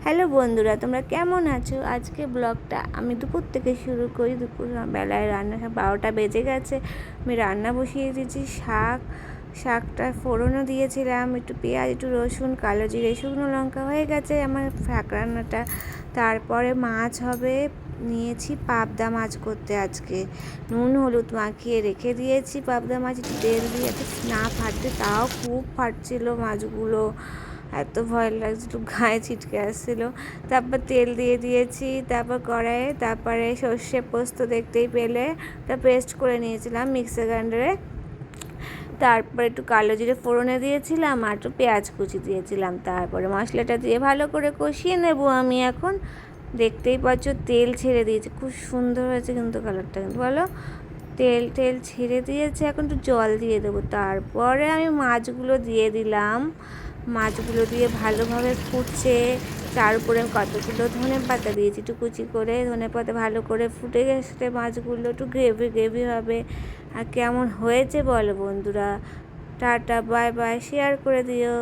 Hello বন্ধুরা, তোমরা কেমন আছো? আজকে ব্লগটা আমি দুপুর থেকে শুরু করি। দুপুর বেলায় রান্না 12টা বেজে গেছে। আমি রান্না বসিয়ে দিয়েছি। শাকটা ফোড়নও দিয়েছিলাম, একটু পেঁয়াজ, একটু রসুন, কালো জিরে, শুকনো লঙ্কা। হয়ে গেছে আমার শাক রান্নাটা। তারপরে মাছ হবে। নিয়েছি পাবদা মাছ করতে। আজকে নুন হলুদ মাখিয়ে রেখে দিয়েছি পাবদা মাছ, একটু তেল দিয়ে, একটু না ফাটতে, তাও খুব ফাটছিল মাছগুলো, এত ভয় লাগছিল, গায়ে ছিটকে আসছিলো। তারপর তেল দিয়ে দিয়েছি, তারপর কড়াইয়ে, তারপরে সর্ষে পোস্ত দেখতেই পেলে ওটা পেস্ট করে নিয়েছিলাম মিক্সার গ্রাইন্ডারে। তারপর একটু কালো জিরে ফোড়নে দিয়েছিলাম আর একটু পেঁয়াজ কুচি দিয়েছিলাম। তারপরে মশলাটা দিয়ে ভালো করে কষিয়ে নেব আমি এখন। দেখতেই পাচ্ছ তেল ছেড়ে দিয়েছে, খুব সুন্দর হয়েছে কিন্তু কালারটা, কিন্তু বলো, তেল ছেড়ে দিয়েছে। এখন একটু জল দিয়ে দেবো। তারপরে আমি মাছগুলো দিয়ে দিলাম। মাছগুলো দিয়ে ভালোভাবে ফুটছে। তার উপরে কতগুলো ধনেপাতা দিয়েছি, একটু কুচি করে ধনেপাতা, ভালো করে ফুটে গেছে মাছগুলো, একটু গ্রেভি হবে। আর কেমন হয়েছে বলো বন্ধুরা। টাটা, বাই বাই, শেয়ার করে দিও।